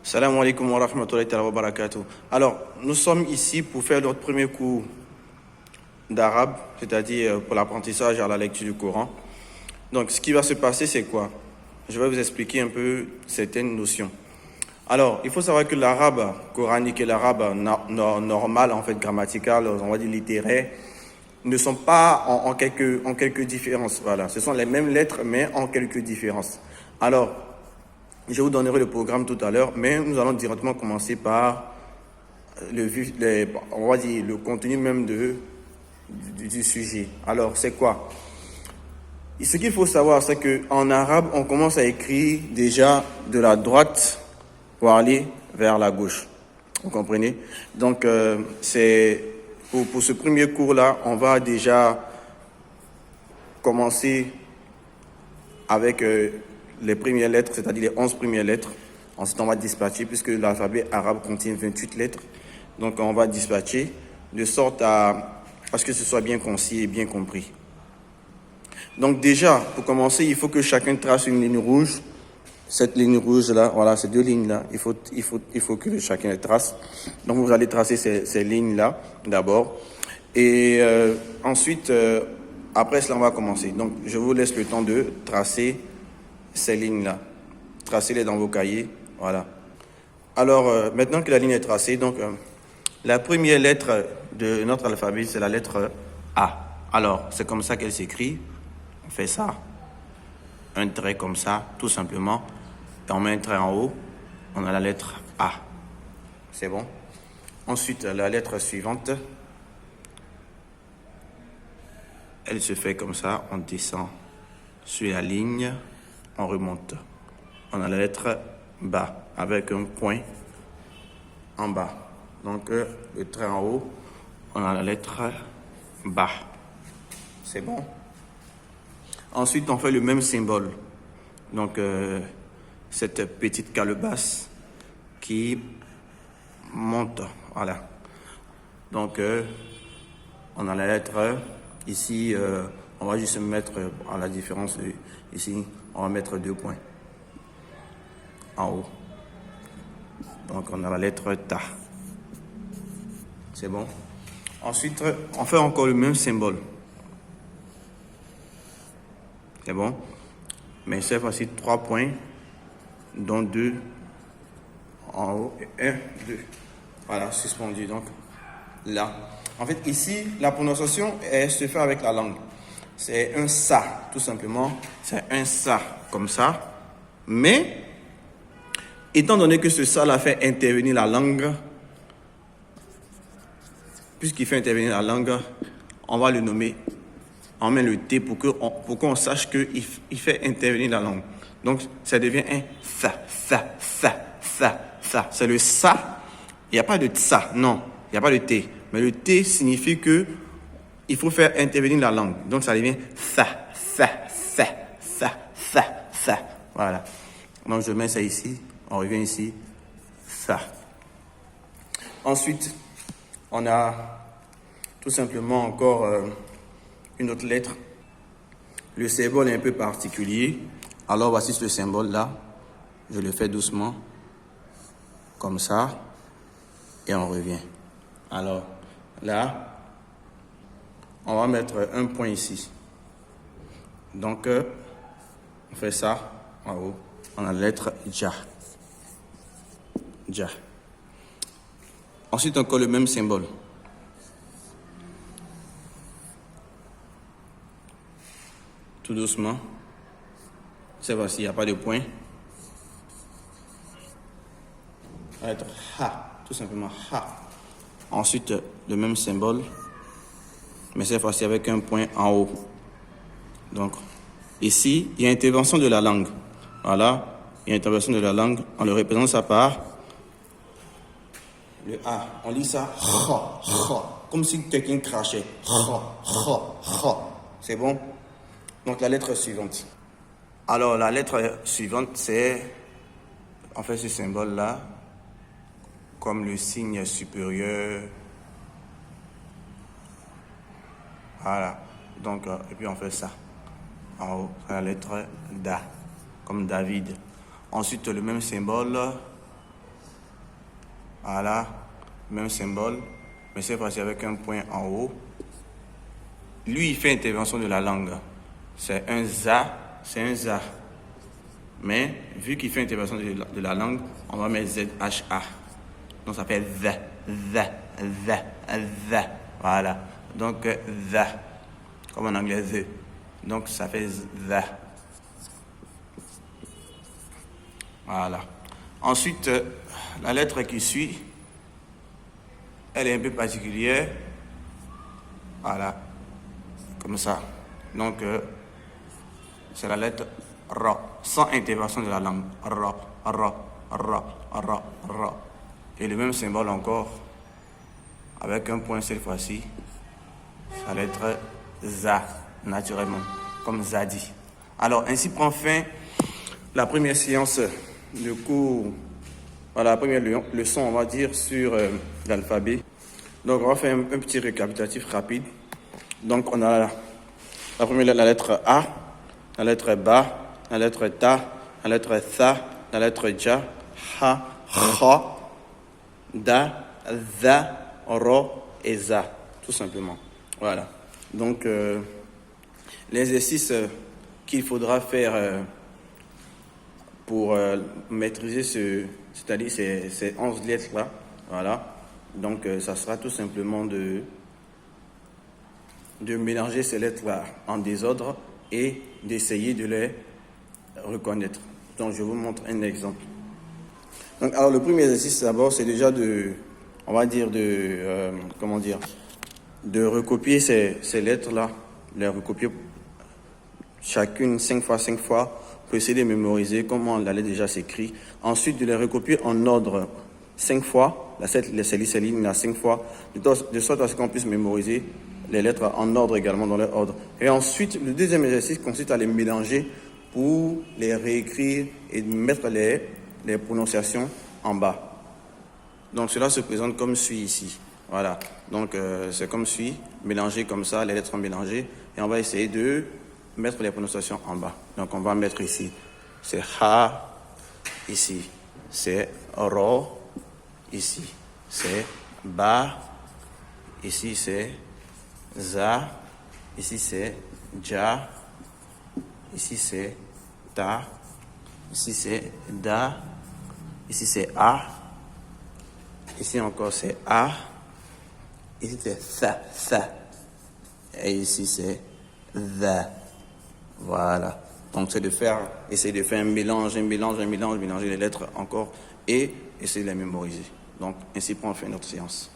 Salam alaikum wa rahmatullahi wa barakatuh. Alors, nous sommes ici pour faire notre premier cours d'arabe, c'est-à-dire pour l'apprentissage à la lecture du Coran. Donc, ce qui va se passer, c'est quoi? Je vais vous expliquer un peu certaines notions. Alors, il faut savoir que l'arabe coranique et l'arabe normal, en fait, grammatical, on va dire littéraire, ne sont pas en quelques différences. Voilà, ce sont les mêmes lettres, mais en quelques différences. Alors, je vous donnerai le programme tout à l'heure, mais nous allons directement commencer par on va dire le contenu même du sujet. Alors, c'est quoi? Ce qu'il faut savoir, c'est qu'en arabe, on commence à écrire déjà de la droite pour aller vers la gauche. Vous comprenez? Donc, c'est pour ce premier cours-là, on va déjà commencer avec les premières lettres, c'est-à-dire les 11 premières lettres. Ensuite, on va dispatcher, puisque l'alphabet arabe contient 28 lettres. Donc, on va dispatcher de sorte à ce que ce soit bien concis et bien compris. Donc, déjà, pour commencer, il faut que chacun trace une ligne rouge. Cette ligne rouge-là, voilà, ces deux lignes-là, il faut que chacun les trace. Donc, vous allez tracer ces lignes-là d'abord. Et ensuite, après cela, on va commencer. Donc, je vous laisse le temps de tracer ces lignes-là. Tracez-les dans vos cahiers. Voilà. Alors, maintenant que la ligne est tracée, donc, la première lettre de notre alphabet, c'est la lettre A. Alors, c'est comme ça qu'elle s'écrit. On fait ça. Un trait comme ça, tout simplement. Et on met un trait en haut. On a la lettre A. C'est bon? Ensuite, la lettre suivante. Elle se fait comme ça. On descend sur la ligne. On remonte. On a la lettre B avec un point en bas. Donc, le trait en haut, on a la lettre B. C'est bon? Ensuite, on fait le même symbole. Donc, cette petite calebasse qui monte. Voilà. Donc, on a la lettre ici. On va juste mettre à la différence ici. On va mettre 2 points en haut. Donc, on a la lettre Ta. C'est bon? Ensuite, on fait encore le même symbole. C'est bon? Mais cette fois-ci, 3 points, dont 2 en haut et 1, 2. Voilà, suspendu. Donc, là. En fait, ici, la prononciation, elle se fait avec la langue. C'est un ça, tout simplement. C'est un ça, comme ça. Mais, étant donné que ce ça-là fait intervenir la langue, puisqu'il fait intervenir la langue, on va le nommer. On met le T pour qu'on sache qu'il fait intervenir la langue. Donc, ça devient un ça. C'est le ça. Il n'y a pas de ça, non. Il n'y a pas de T. Mais le T signifie que il faut faire intervenir la langue. Donc, ça devient ça. Voilà. Donc, je mets ça ici. On revient ici. Ça. Ensuite, on a tout simplement encore une autre lettre. Le symbole est un peu particulier. Alors, voici ce symbole-là. Je le fais doucement. Comme ça. Et on revient. Alors, là, on va mettre un point ici. Donc, on fait ça en haut. On a la lettre Ja. Ja. Ensuite, encore le même symbole. Tout doucement. Cette fois-ci, il n'y a pas de point. La lettre Ha. Tout simplement Ha. Ensuite, le même symbole. Mais cette fois-ci avec un point en haut. Donc, ici, il y a intervention de la langue. Voilà. Il y a intervention de la langue. On le représente ça par le A. On lit ça. Comme si quelqu'un crachait. C'est bon? Donc, la lettre suivante. Alors, la lettre suivante, c'est, on fait ce symbole-là, comme le signe supérieur. Voilà. Donc, et puis on fait ça. En haut, c'est la lettre Da, comme David. Ensuite, le même symbole Voilà, même symbole, mais cette fois-ci avec un point en haut. Lui, il fait intervention de la langue. C'est un za, c'est un za. Mais vu qu'il fait intervention de la langue, on va mettre ZHA. Donc ça fait the. Voilà. Donc the, comme en anglais the. Donc ça fait the. Voilà. Ensuite, la lettre qui suit, elle est un peu particulière. Voilà. Comme ça. Donc, c'est la lettre R, sans intervention de la langue. R. Et le même symbole encore, avec un point cette fois-ci, la lettre ZA, naturellement, comme Zadi. Alors, ainsi prend fin la première séance de cours, voilà, la première leçon, on va dire, sur l'alphabet. Donc, on va faire un petit récapitulatif rapide. Donc, on a la première, la lettre A, la lettre Ba, la lettre Ta, la lettre Tha, la lettre Ja, Ha, Kha, Da, Za, Ro et Za, tout simplement. Voilà. Donc, l'exercice qu'il faudra faire pour maîtriser c'est-à-dire ces 11 lettres-là, voilà. Donc, ça sera tout simplement de mélanger ces lettres-là en désordre et d'essayer de les reconnaître. Donc, je vous montre un exemple. Donc, alors, le premier exercice, d'abord, c'est déjà on va dire, de recopier ces lettres-là, les recopier chacune 5 fois, pour essayer de mémoriser comment la lettre déjà s'écrit. Ensuite, de les recopier en ordre 5 fois, ces lignes 5 fois, de sorte à ce qu'on puisse mémoriser les lettres en ordre également, dans leur ordre. Et ensuite, le deuxième exercice consiste à les mélanger pour les réécrire et mettre les prononciations en bas. Donc, cela se présente comme suit ici. Voilà. Donc, c'est comme suit, mélangé comme ça, les lettres sont mélangées. Et on va essayer de mettre les prononciations en bas. Donc, on va mettre ici, c'est Ha, ici, c'est Ro, ici, c'est Ba, ici, c'est Za, ici, c'est Ja, ici, c'est Ta, ici, c'est Da, ici, c'est A, ici encore, c'est A, ici, c'est Tha, et ici, c'est The. Voilà. Donc, c'est essayer de faire un mélange, mélanger les lettres encore et essayer de les mémoriser. Donc, ainsi prend fin notre séance.